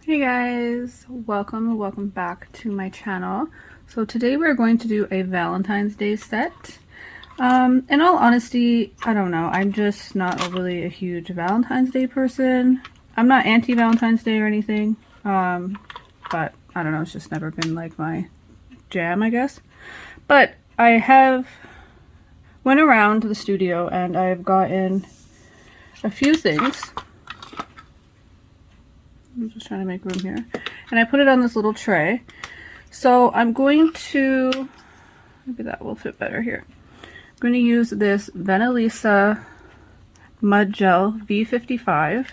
Hey guys, welcome back to my channel. So today we're going to do a Valentine's Day set. In all honesty, I don't know, I'm just not overly a huge Valentine's Day person. I'm not anti-Valentine's Day or anything, but I don't know, it's just never been like my jam, I guess. But I have went around the studio and I've gotten a few things. I'm just trying to make room here. And I put it on this little tray. So I'm going to, maybe that will fit better here. I'm going to use this VENALISA Mud Gel V55.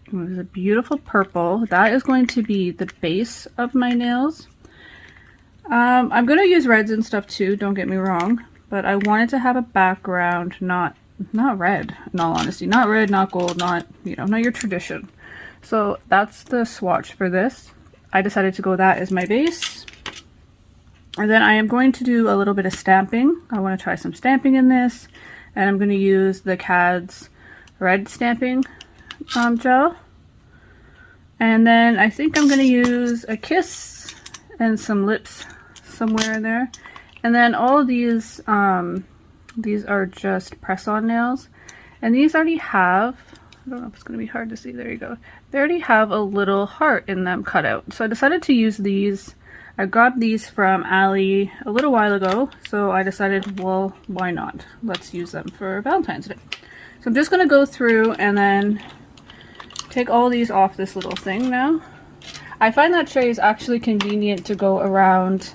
It was a beautiful purple. That is going to be the base of my nails. I'm going to use reds and stuff too, don't get me wrong. But I wanted to have a background, not red, in all honesty. Not red, not gold, not, you know, not your tradition. So that's the swatch for this. I decided to go that as my base. And then I am going to do a little bit of stamping. I want to try some stamping in this. And I'm going to use the KADS red stamping gel. And then I think I'm going to use a kiss and some lips somewhere in there. And then all of these are just press-on nails, and these already have, I don't know if it's going to be hard to see, there you go, they already have a little heart in them cut out. So I decided to use these. I got these from Ali a little while ago, so I decided, well, why not? Let's use them for Valentine's Day. So I'm just going to go through and then take all these off this little thing now. I find that tray is actually convenient to go around,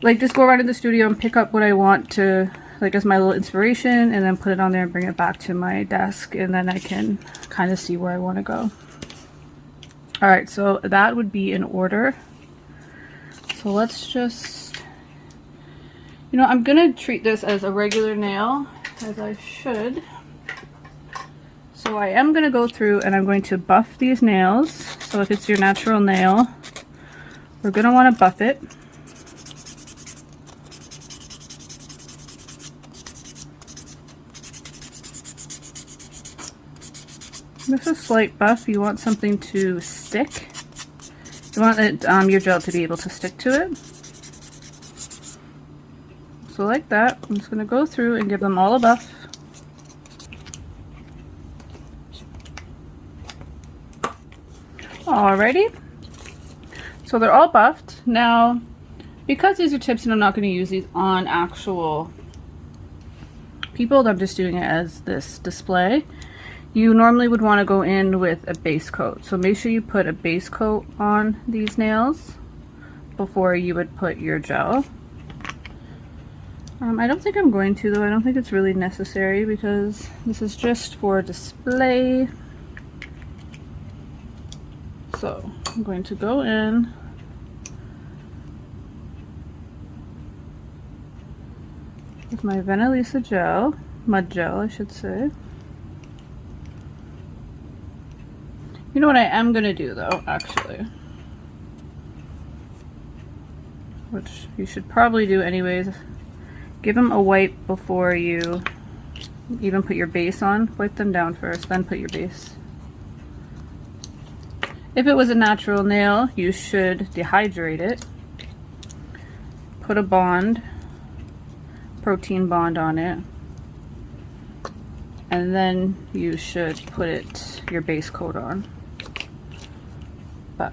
like just go around in the studio and pick up what I want to, like as my little inspiration, and then put it on there and bring it back to my desk, and then I can kind of see where I want to go. Alright, so that would be in order. So let's just, you know, I'm gonna treat this as a regular nail, as I should. So I am gonna go through and I'm going to buff these nails. So if it's your natural nail, we're gonna want to buff it. This is a slight buff. You want something to stick. You want it, your gel to be able to stick to it. So like that, I'm just going to go through and give them all a buff. Alrighty. So they're all buffed. Now, because these are tips and I'm not going to use these on actual people, I'm just doing it as this display. You normally would want to go in with a base coat. So make sure you put a base coat on these nails before you would put your gel. I don't think I'm going to though. I don't think it's really necessary because this is just for display. So I'm going to go in with my VENALISA gel, mud gel I should say. You know what I am going to do though, actually, which you should probably do anyways, give them a wipe before you even put your base on. Wipe them down first, then put your base. If it was a natural nail, you should dehydrate it, put a bond, protein bond on it, and then you should put your base coat on. But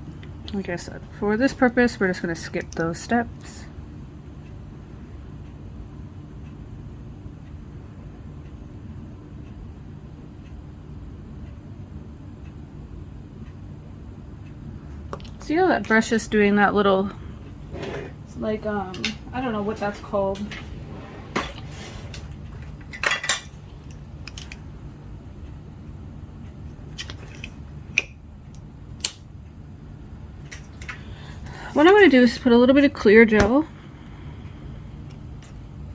like I said, for this purpose, we're just going to skip those steps. So you know that brush is doing that little, like, I don't know what that's called. What I'm going to do is put a little bit of clear gel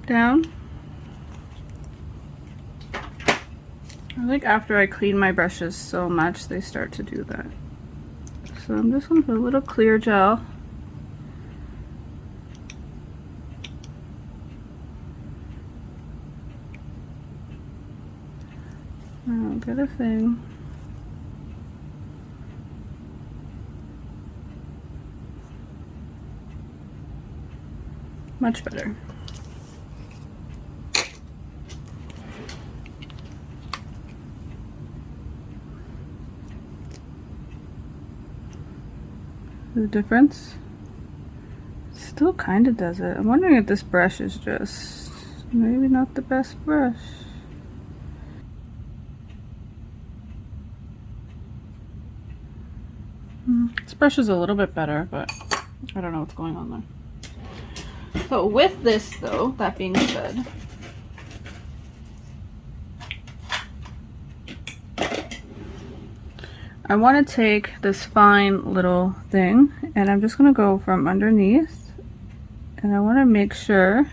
down. I think after I clean my brushes so much, they start to do that. So I'm just going to put a little clear gel. I'll get a thing. Much better. The difference? Still kind of does it. I'm wondering if this brush is just maybe not the best brush. This brush is a little bit better, but I don't know what's going on there. So with this though, that being said, I want to take this fine little thing and I'm just going to go from underneath, and I want to make sure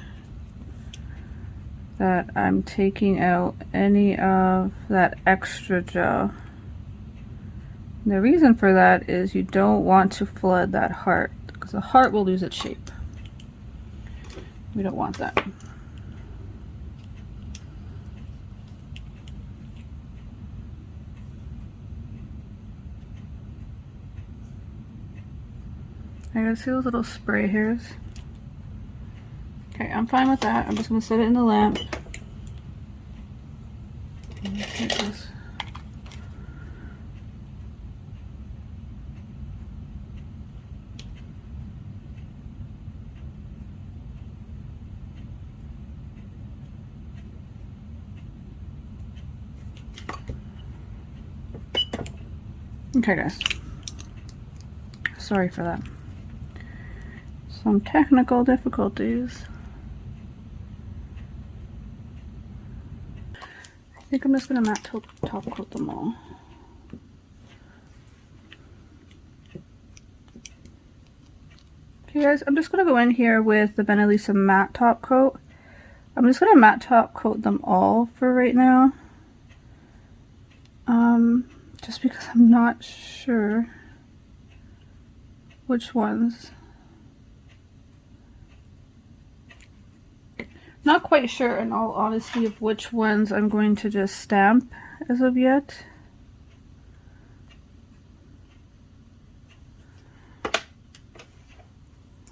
that I'm taking out any of that extra gel. The reason for that is you don't want to flood that heart, because the heart will lose its shape. We don't want that. I gotta see those little spray hairs. Okay, I'm fine with that. I'm just gonna set it in the lamp. Take this. Okay guys, sorry for that. Some technical difficulties. I think I'm just gonna matte top coat them all. Okay guys, I'm just gonna go in here with the VENALISA matte top coat. I'm just gonna matte top coat them all for right now. Just because I'm not sure which ones. Not quite sure, in all honesty, of which ones I'm going to just stamp as of yet.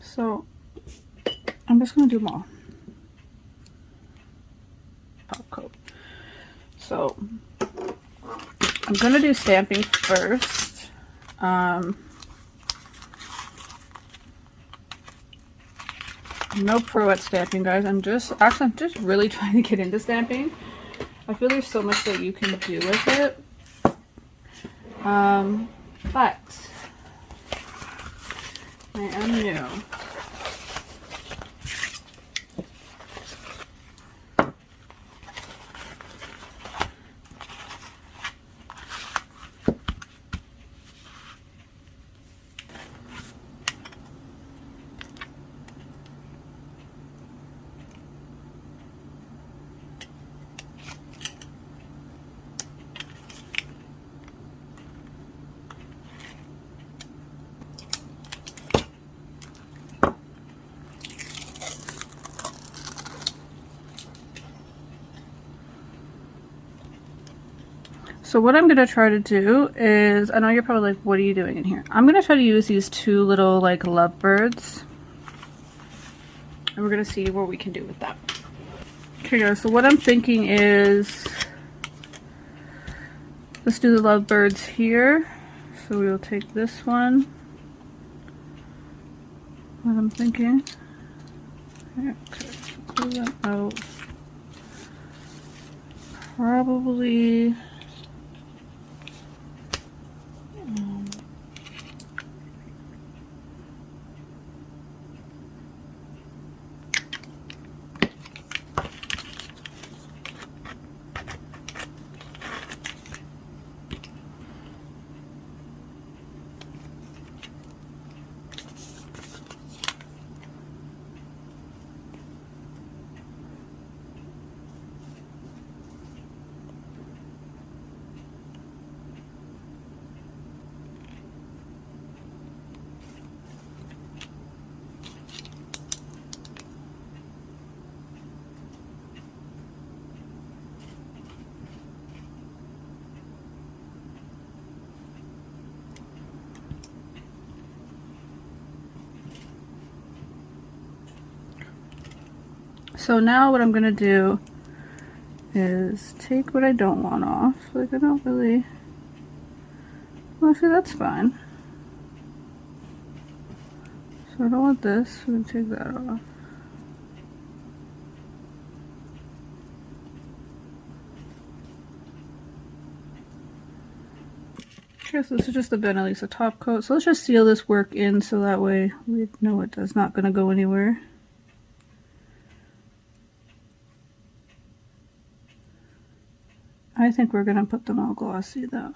So I'm just going to do them all. Top coat. So I'm going to do stamping first. I'm no pro at stamping, guys. I'm just really trying to get into stamping. I feel there's so much that you can do with it. But I am new. So what I'm going to try to do is, I know you're probably like, what are you doing in here? I'm going to try to use these two little like lovebirds. And we're going to see what we can do with that. Okay guys, so what I'm thinking is, let's do the lovebirds here. So we'll take this one. What I'm thinking. Okay, pull them out. Probably... So now what I'm gonna do is take what I don't want off. Like I don't really, well, actually that's fine. So I don't want this, I'm gonna take that off. Okay, so this is just the VENALISA top coat. So let's just seal this work in so that way we know it's not gonna go anywhere. I think we're gonna put them all glossy though.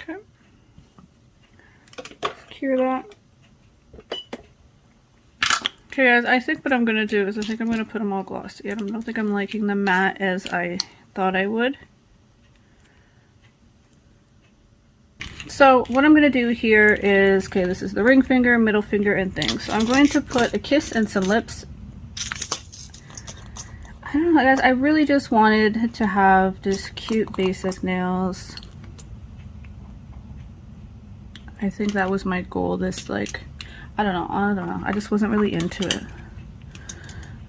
Okay. Secure that. Okay guys, I think what I'm going to do is I think I'm going to put them all glossy. I don't think I'm liking the matte as I thought I would. So what I'm going to do here is, okay, this is the ring finger, middle finger, and things. So I'm going to put a kiss and some lips. I don't know guys, I really just wanted to have just cute basic nails. I think that was my goal, this like, I don't know, I just wasn't really into it.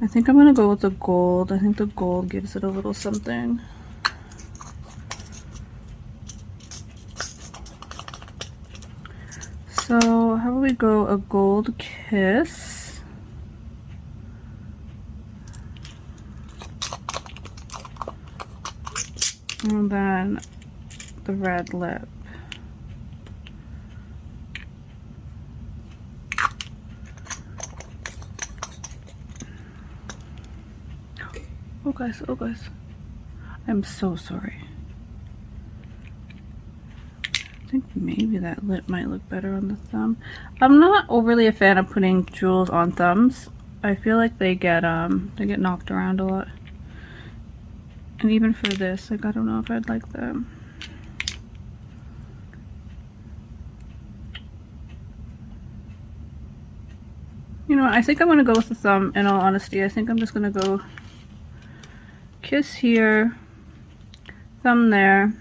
I think I'm gonna go with the gold. I think the gold gives it a little something. So how about we go a gold kiss. And then the red lip. Oh guys, I'm so sorry. I think maybe that lip might look better on the thumb. I'm not overly a fan of putting jewels on thumbs. I feel like they get knocked around a lot. And even for this, like I don't know if I'd like them. You know what, I think I'm gonna go with the thumb in all honesty. I think I'm just gonna go kiss here, thumb there,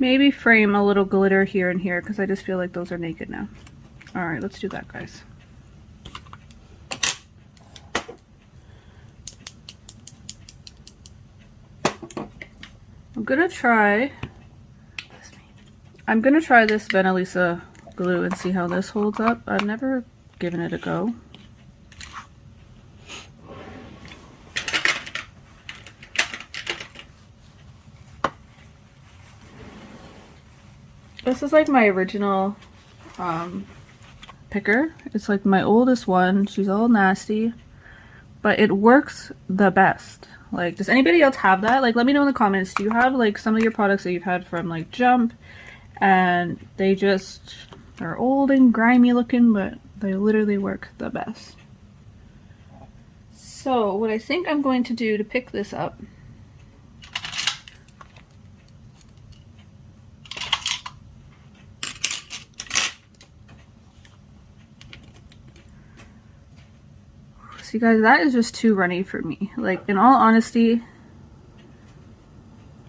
maybe frame a little glitter here and here because I just feel like those are naked now. All right, let's do that, guys. I'm gonna try this VENALISA glue and see how this holds up. I've never given it a go. This is like my original picker. It's like my oldest one. She's all nasty, but it works the best. Like, does anybody else have that? Like, let me know in the comments. Do you have like some of your products that you've had from like Jump and they just are old and grimy looking, but they literally work the best? So what I think I'm going to do to pick this up, see guys, that is just too runny for me. Like, in all honesty,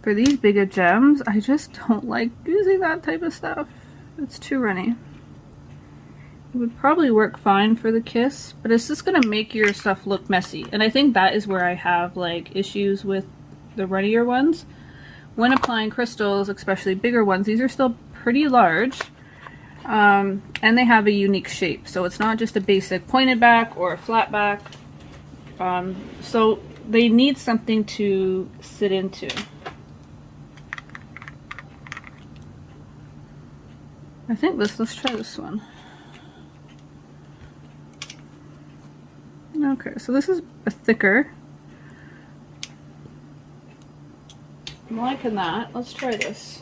for these bigger gems, I just don't like using that type of stuff. It's too runny. It would probably work fine for the kiss, but it's just gonna make your stuff look messy. And I think that is where I have like issues with the runnier ones. When applying crystals, especially bigger ones, these are still pretty large. And they have a unique shape, so it's not just a basic pointed back or a flat back. So they need something to sit into. I think let's try this one. Okay, so this is a thicker. I'm liking that. Let's try this.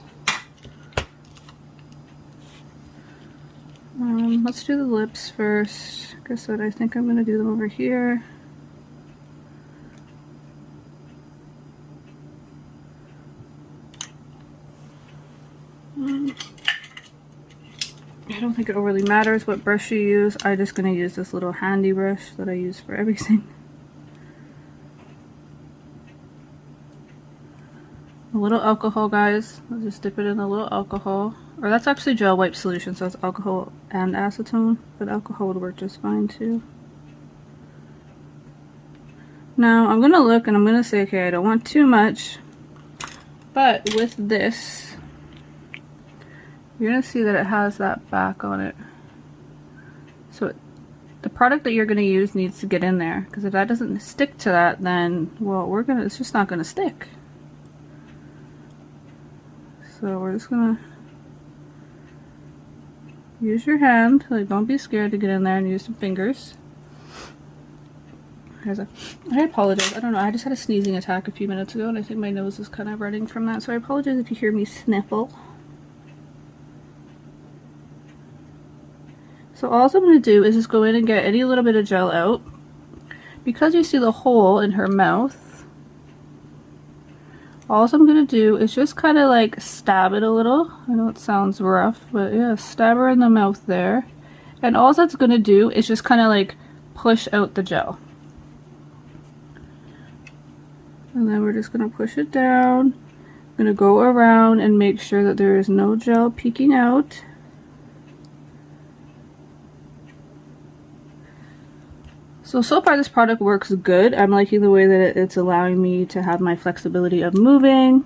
Let's do the lips first. Like I said, I think I'm going to do them over here. I don't think it really matters what brush you use. I'm just going to use this little handy brush that I use for everything. A little alcohol, guys. I'll just dip it in a little alcohol. Or that's actually gel wipe solution, so it's alcohol and acetone, but alcohol would work just fine too. Now I'm going to look and I'm going to say, okay, I don't want too much, but with this, you're going to see that it has that back on it. So the product that you're going to use needs to get in there, because if that doesn't stick to that, then, well, it's just not going to stick. So we're just going to use your hand, like don't be scared to get in there, and use some fingers. I apologize, I don't know, I just had a sneezing attack a few minutes ago and I think my nose is kind of running from that, so I apologize if you hear me sniffle. So all I'm going to do is just go in and get any little bit of gel out. Because you see the hole in her mouth, all I'm going to do is just kind of like stab it a little. I know it sounds rough, but yeah, stab her in the mouth there. And all that's going to do is just kind of like push out the gel. And then we're just going to push it down. I'm going to go around and make sure that there is no gel peeking out. So far this product works good. I'm liking the way that it's allowing me to have my flexibility of moving.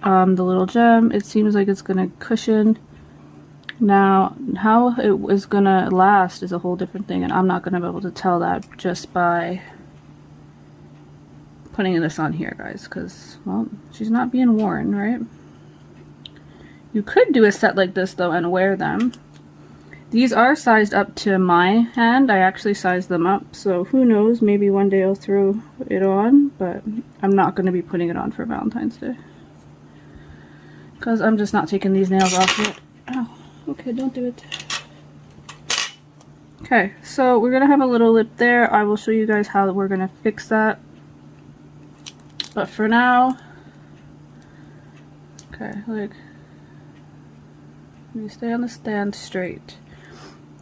The little gem, it seems like it's going to cushion. Now, how it is going to last is a whole different thing, and I'm not going to be able to tell that just by putting this on here, guys, because, well, she's not being worn, right? You could do a set like this, though, and wear them. These are sized up to my hand. I actually sized them up, so who knows, maybe one day I'll throw it on, but I'm not going to be putting it on for Valentine's Day, because I'm just not taking these nails off yet. Oh, okay, don't do it. Okay, so we're going to have a little lip there. I will show you guys how we're going to fix that. But for now, okay, like, let me stay on the stand straight.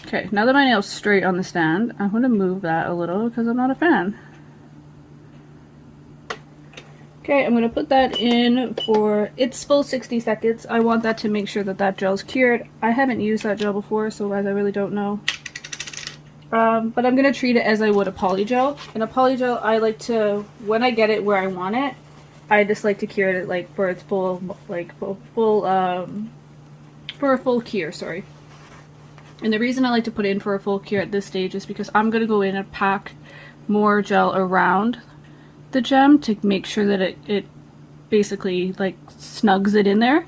Okay, now that my nail's straight on the stand, I'm going to move that a little because I'm not a fan. Okay, I'm going to put that in for its full 60 seconds. I want that to make sure that that gel's cured. I haven't used that gel before, so guys, I really don't know. But I'm going to treat it as I would a polygel. And a polygel, I like to, when I get it where I want it, I just like to cure it like for its full, like for a full cure, sorry. And the reason I like to put it in for a full cure at this stage is because I'm going to go in and pack more gel around the gem to make sure that it basically like snugs it in there.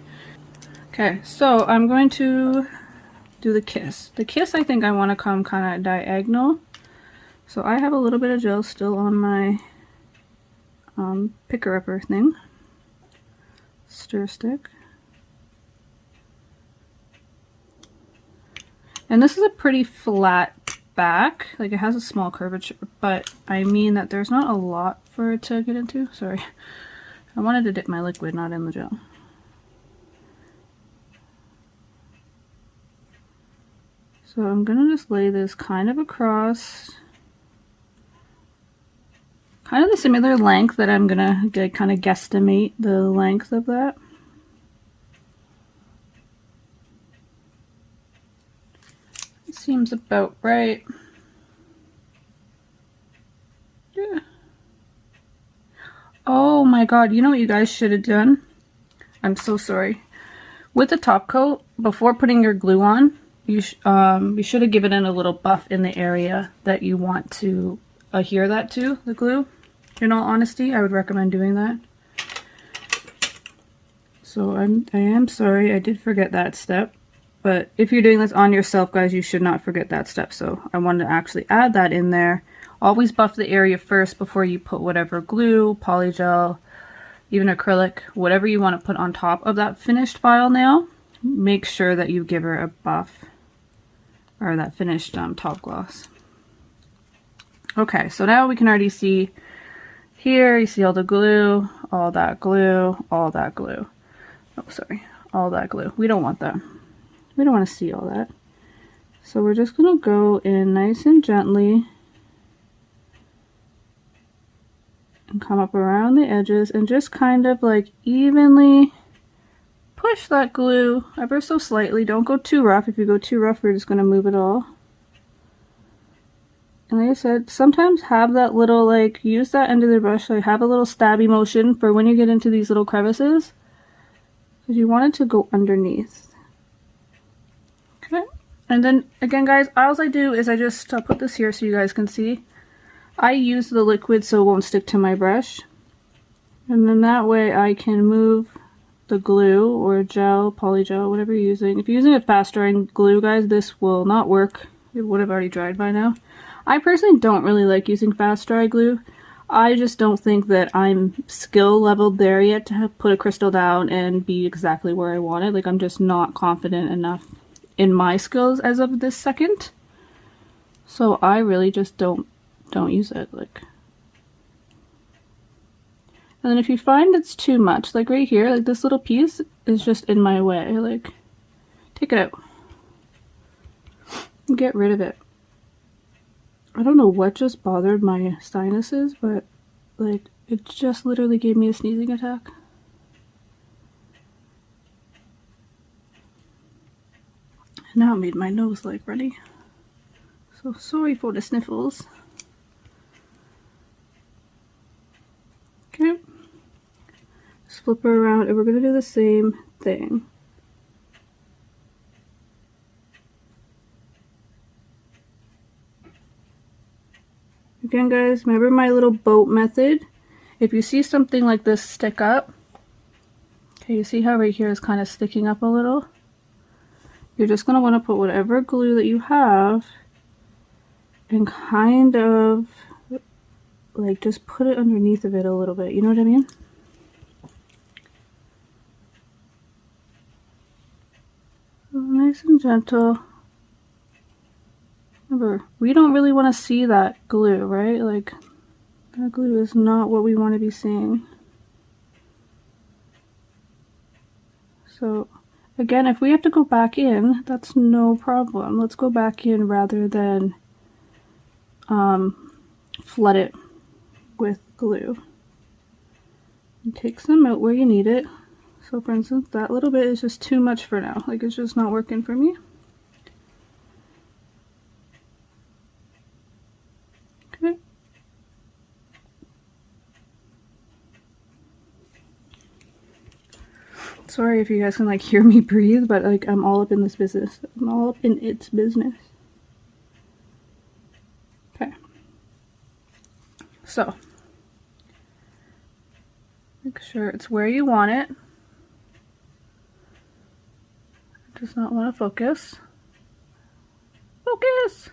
Okay, so I'm going to do the kiss. The kiss, I think I want to come kind of diagonal. So I have a little bit of gel still on my picker-upper thing. Stir stick. And this is a pretty flat back. Like, it has a small curvature, but I mean that there's not a lot for it to get into. Sorry. I wanted to dip my liquid, not in the gel. So I'm going to just lay this kind of across, kind of the similar length that I'm going to kind of guesstimate the length of that. It seems about right. Yeah. Oh my god, you know what you guys should have done? I'm so sorry. With the top coat, before putting your glue on, you should have given it a little buff in the area that you want to adhere that to, the glue. In all honesty, I would recommend doing that. So I am sorry, I did forget that step. But if you're doing this on yourself, guys, you should not forget that step. So I wanted to actually add that in there. Always buff the area first before you put whatever glue, polygel, even acrylic, whatever you want to put on top of that finished file nail. Make sure that you give her a buff. Or that finished top gloss. Okay, so now we can already see here, you see all the glue, all that glue, all that glue. Oh, sorry, all that glue. We don't want that. We don't want to see all that. So we're just going to go in nice and gently and come up around the edges and just kind of like evenly push that glue ever so slightly. Don't go too rough. If you go too rough, you're just going to move it all. And like I said, sometimes have that little, like, use that end of the brush, like have a little stabby motion for when you get into these little crevices, because you want it to go underneath. Okay, and then again guys, all I do is I just put this here so you guys can see. I use the liquid so it won't stick to my brush, and then that way I can move the glue or gel, polygel, whatever you're using. If you're using a fast drying glue, guys, this will not work. It would have already dried by now. I personally don't really like using fast dry glue. I just don't think that I'm skill leveled there yet to have put a crystal down and be exactly where I want it. Like, I'm just not confident enough in my skills as of this second. So I really just don't use it. Like, and then if you find it's too much, like right here, like this little piece is just in my way, like take it out. Get rid of it. I don't know what just bothered my sinuses, but like it just literally gave me a sneezing attack. And now it made my nose like runny. So sorry for the sniffles. Okay. Just flip her around and we're gonna do the same thing. Again guys, remember my little boat method. If you see something like this stick up, okay, you see how right here is kind of sticking up a little? You're just going to want to put whatever glue that you have and kind of like just put it underneath of it a little bit, you know what I mean? So nice and gentle. Remember, we don't really want to see that glue, right? Like, that glue is not what we want to be seeing. So, again, if we have to go back in, that's no problem. Let's go back in rather than flood it with glue. And take some out where you need it. So, for instance, that little bit is just too much for now. Like, it's just not working for me. Okay. Sorry if you guys can like hear me breathe, but like I'm all up in this business. I'm all up in its business. Okay. So make sure it's where you want it. It does not want to focus. Focus!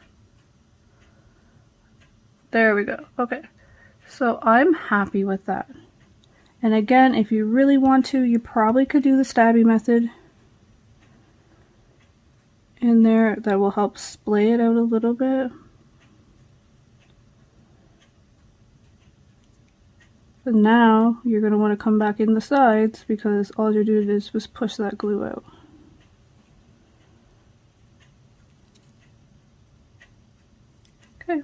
There we go. Okay. So I'm happy with that. And again, if you really want to, you probably could do the stabby method in there. That will help splay it out a little bit. But now you're going to want to come back in the sides because all you're doing is just push that glue out. Okay.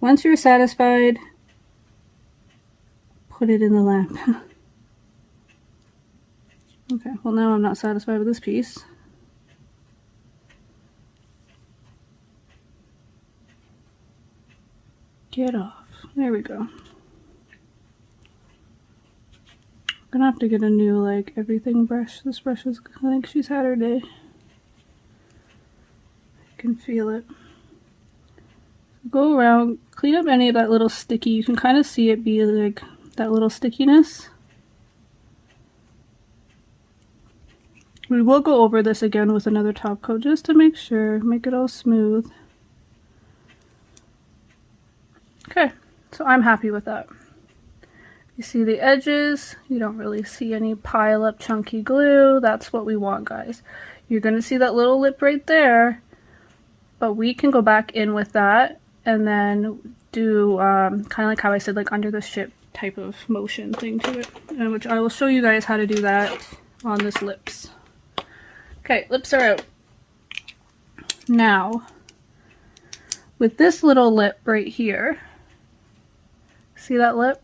Once you're satisfied, put it in the lamp. Okay, well now I'm not satisfied with this piece. Get off. There we go. I'm gonna have to get a new like everything brush. This brush is, I think she's had her day. I can feel it. Go around, clean up any of that little sticky. You can kind of see it be like that little stickiness. We will go over this again with another top coat just to make sure, make it all smooth. Okay, so I'm happy with that. You see the edges, you don't really see any pile up chunky glue. That's what we want, guys. You're gonna see that little lip right there, but we can go back in with that and then do kind of like how I said, like under the ship type of motion thing to it, which I will show you guys how to do that on this lips. Okay, lips are out. Now, with this little lip right here, see that lip?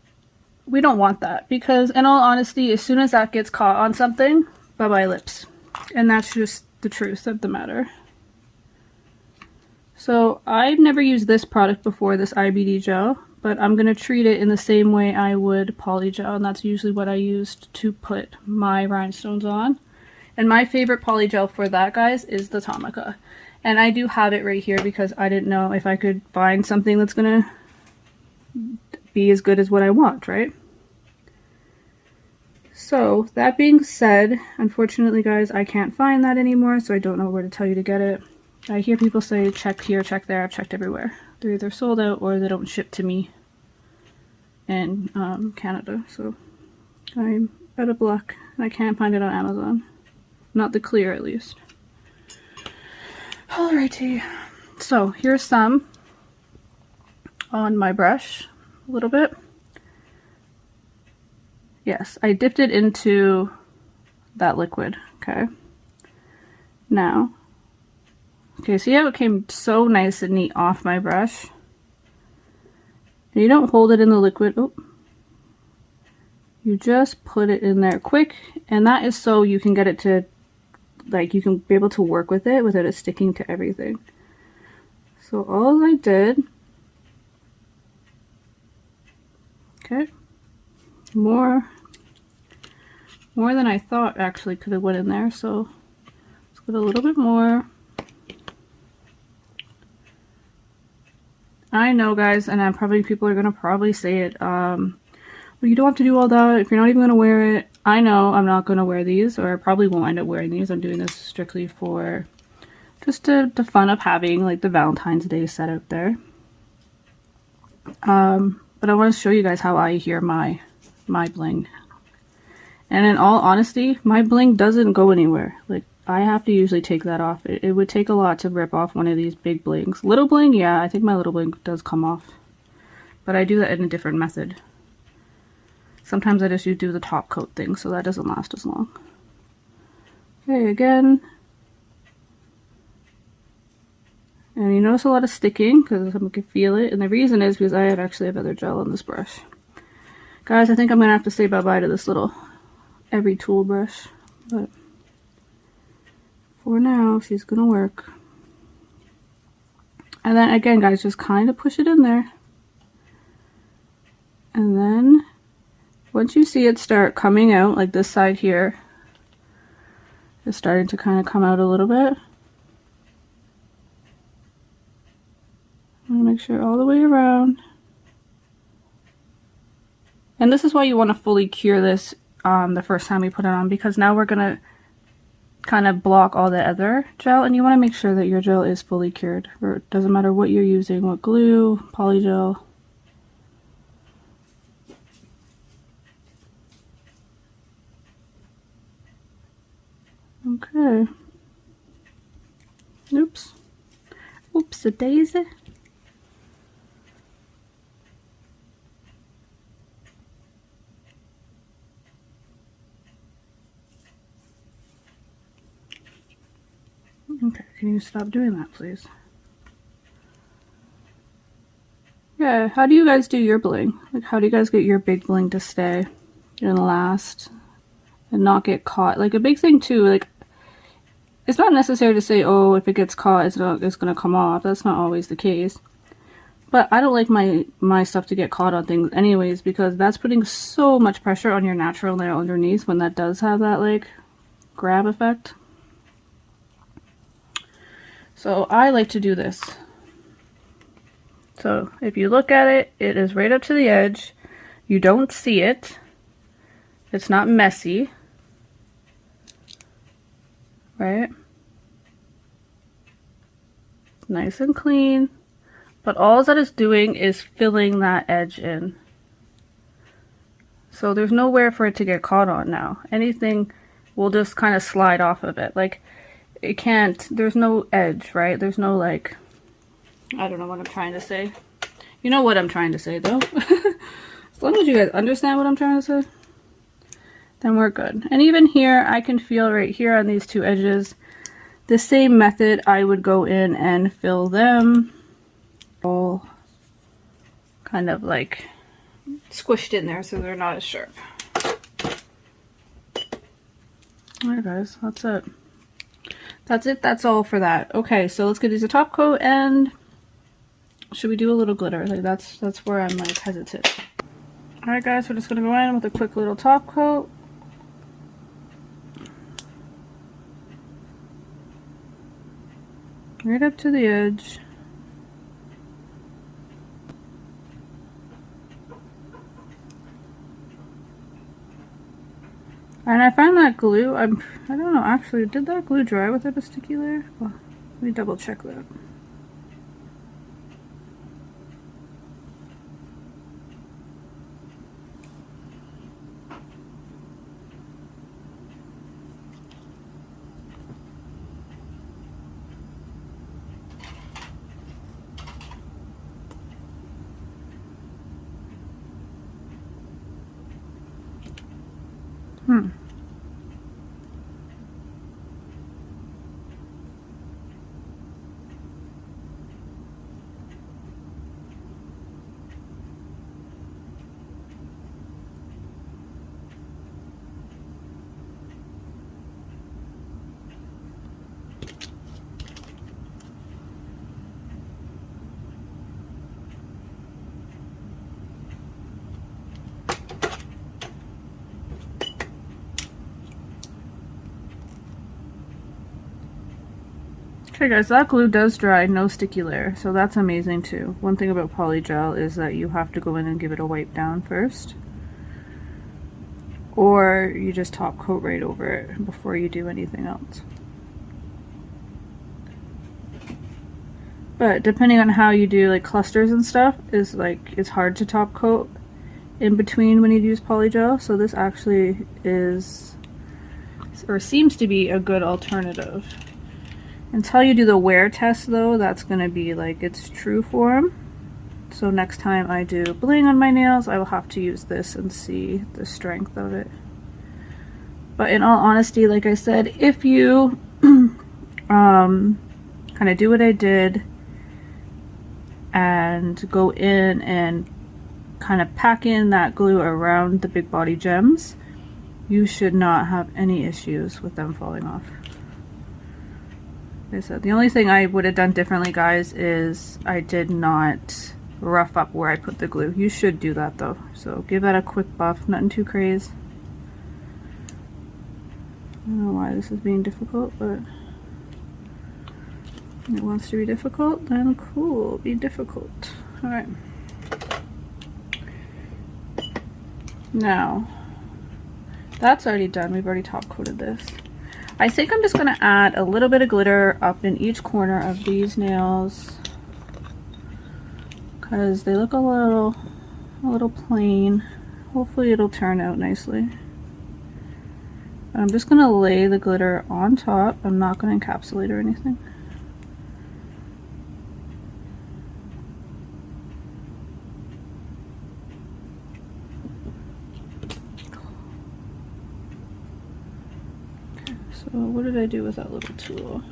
We don't want that because, in all honesty, as soon as that gets caught on something, bye-bye lips. And that's just the truth of the matter. So I've never used this product before, this IBD gel, but I'm going to treat it in the same way I would polygel, and that's usually what I used to put my rhinestones on. And my favorite polygel for that, guys, is the Tomica. And I do have it right here because I didn't know if I could find something that's going to be as good as what I want, right? So that being said, unfortunately, guys, I can't find that anymore, so I don't know where to tell you to get it. I hear people say check here, check there. I've checked everywhere. They're either sold out or they don't ship to me in Canada, so I'm out of luck and I can't find it on Amazon. Not the clear, at least. Alrighty, so here's some on my brush a little bit. Yes, I dipped it into that liquid, okay? Now, okay, see how it came so nice and neat off my brush? And you don't hold it in the liquid, oh. You just put it in there quick, and that is so you can get it to, like, you can be able to work with it without it sticking to everything. So all I did, okay, more than I thought actually could have went in there, so let's put a little bit more. I know, guys, and people are gonna probably say it, well, you don't have to do all that if you're not even gonna wear it. I know I'm not gonna wear these, or I probably won't end up wearing these. I'm doing this strictly for just the fun of having like the Valentine's Day set out there. But I want to show you guys how I hear my bling. And in all honesty, my bling doesn't go anywhere. Like, I have to usually take that off. It would take a lot to rip off one of these big blings. Little bling, yeah, I think my little bling does come off. But I do that in a different method. Sometimes I just do the top coat thing, so that doesn't last as long. Okay, again. And you notice a lot of sticking, because I can feel it. And the reason is because I actually have other gel on this brush. Guys, I think I'm going to have to say bye-bye to this little every tool brush. But for now, she's going to work. And then again, guys, just kind of push it in there. And then once you see it start coming out, like this side here is starting to kind of come out a little bit. I'm going to make sure all the way around. And this is why you want to fully cure this the first time you put it on, because now we're going to kind of block all the other gel, and you want to make sure that your gel is fully cured. It doesn't matter what you're using, what glue, polygel. Okay. Oops. Oops, a daisy. Okay, can you stop doing that, please? Yeah, how do you guys do your bling? Like, how do you guys get your big bling to stay and last and not get caught? Like, a big thing too, like, it's not necessary to say, oh, if it gets caught, it's gonna come off. That's not always the case. But I don't like my stuff to get caught on things anyways, because that's putting so much pressure on your natural nail underneath when that does have that, like, grab effect. So I like to do this. So if you look at it, it is right up to the edge. You don't see it. It's not messy. Right? Nice and clean. But all that it's doing is filling that edge in. So there's nowhere for it to get caught on now. Anything will just kind of slide off of it. Like, it can't, there's no edge, right? There's no, like, I don't know what I'm trying to say. You know what I'm trying to say, though. As long as you guys understand what I'm trying to say. then we're good. And even here, I can feel right here on these two edges, the same method, I would go in and fill them all kind of like squished in there so they're not as sharp. Alright guys, that's it. That's it, that's all for that. Okay, so let's get these a top coat, and should we do a little glitter? Like that's where I'm like hesitant. Alright guys, we're just gonna go in with a quick little top coat. Right up to the edge. And I find that glue, I don't know, actually, did that glue dry without a sticky layer? Well, let me double check that. Okay guys, that glue does dry, no sticky layer, so that's amazing too. One thing about polygel is that you have to go in and give it a wipe down first. Or you just top coat right over it before you do anything else. But depending on how you do like clusters and stuff, is like it's hard to top coat in between when you use polygel, so this actually is, or seems to be, a good alternative. Until you do the wear test though, that's going to be like its true form. So next time I do bling on my nails, I will have to use this and see the strength of it. But in all honesty, like I said, if you kind of do what I did and go in and kind of pack in that glue around the big body gems, you should not have any issues with them falling off. Like I said, the only thing I would have done differently, guys, is I did not rough up where I put the glue. You should do that though, so give that a quick buff, nothing too crazy. I don't know why this is being difficult, but it wants to be difficult, then cool, be difficult. Alright. Now, that's already done. We've already top coated this. I think I'm just going to add a little bit of glitter up in each corner of these nails because they look a little plain. Hopefully it'll turn out nicely. I'm just going to lay the glitter on top. I'm not going to encapsulate or anything. So what did I do with that little tool?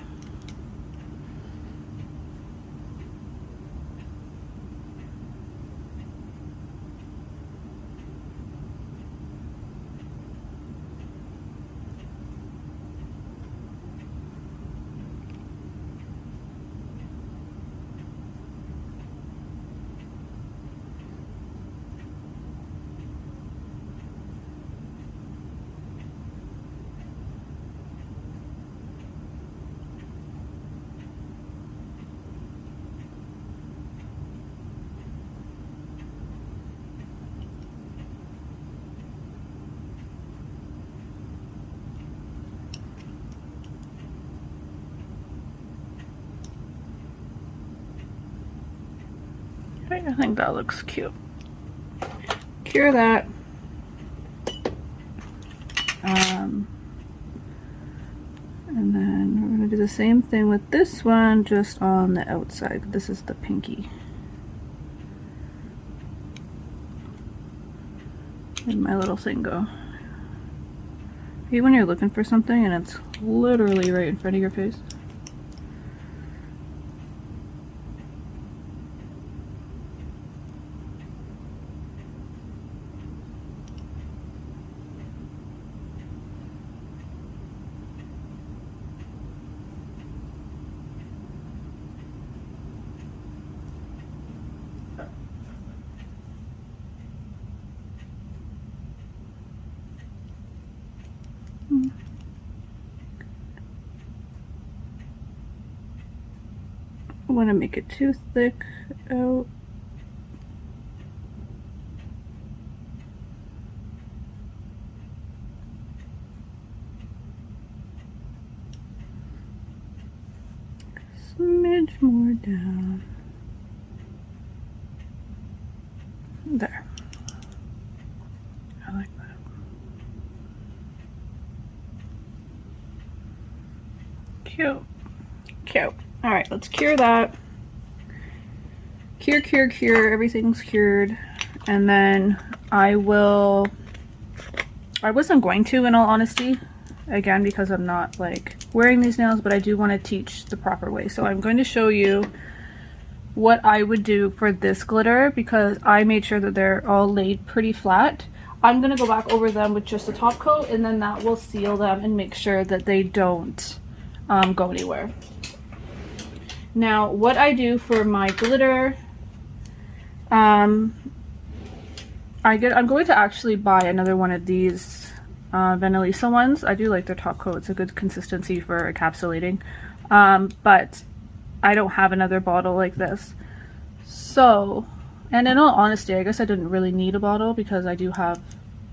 I think that looks cute. Cure that. And then we're going to do the same thing with this one, just on the outside. This is the pinky. Where'd my little thing go? I hate when you're looking for something and it's literally right in front of your face. I want to make it too thick out. Smidge more down. There. I like that. Cute. Cute. Alright, let's cure that. Cure, cure, cure. Everything's cured. And then I wasn't going to, in all honesty. Again, because I'm not like wearing these nails, but I do want to teach the proper way. So I'm going to show you what I would do for this glitter, because I made sure that they're all laid pretty flat. I'm going to go back over them with just a top coat, and then that will seal them and make sure that they don't go anywhere. Now, what I do for my glitter, I'm going to actually buy another one of these VENALISA ones. I do like their top coat. It's a good consistency for encapsulating, but I don't have another bottle like this. So, and in all honesty, I guess I didn't really need a bottle because I do have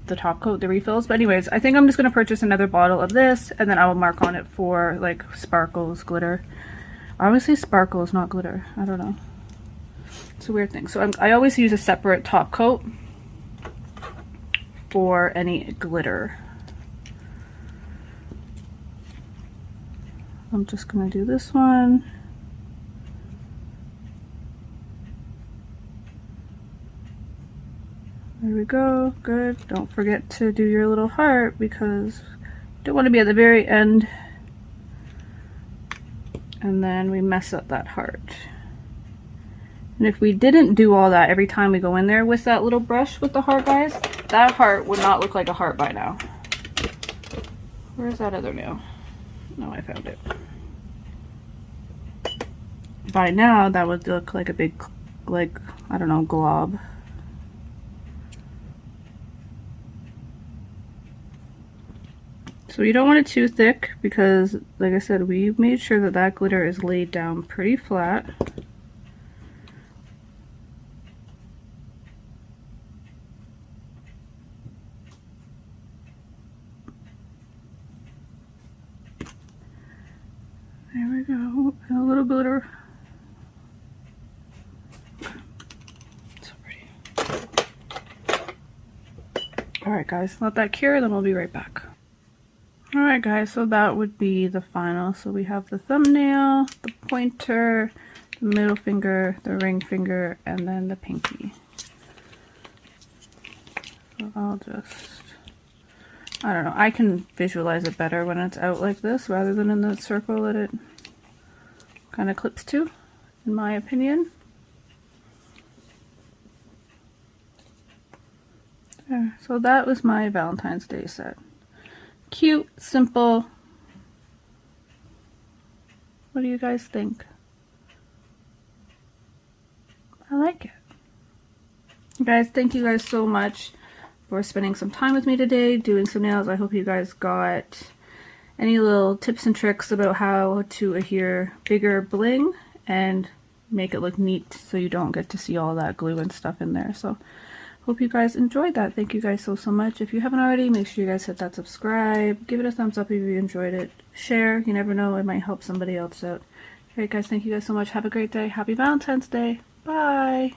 the top coat, the refills. But anyways, I think I'm just going to purchase another bottle of this, and then I will mark on it for like sparkles, glitter. I always say sparkles, not glitter. I don't know. It's a weird thing. So I always use a separate top coat for any glitter. I'm just going to do this one. There we go. Good. Don't forget to do your little heart, because you don't want to be at the very end and then we mess up that heart. And if we didn't do all that every time we go in there with that little brush with the heart, guys, that heart would not look like a heart by now. Where's that other nail? No, I found it. By now, that would look like a big, like, I don't know, glob. So you don't want it too thick because, like I said, we made sure that that glitter is laid down pretty flat. There we go. A little glitter. So pretty. Alright guys, let that cure, then we'll be right back. Alright guys, so that would be the final. So we have the thumbnail, the pointer, the middle finger, the ring finger, and then the pinky. So I'll just, I don't know, I can visualize it better when it's out like this rather than in the circle that it kind of clips to, in my opinion. There. So that was my Valentine's Day set. Cute, simple. What do you guys think? I like it. Guys, thank you guys so much for spending some time with me today, doing some nails. I hope you guys got any little tips and tricks about how to adhere bigger bling and make it look neat so you don't get to see all that glue and stuff in there. So hope you guys enjoyed that. Thank you guys so much. If you haven't already, make sure you guys hit that subscribe, give it a thumbs up if you enjoyed it, share, you never know, it might help somebody else out. Alright guys, thank you guys so much. Have a great day. Happy Valentine's Day. Bye.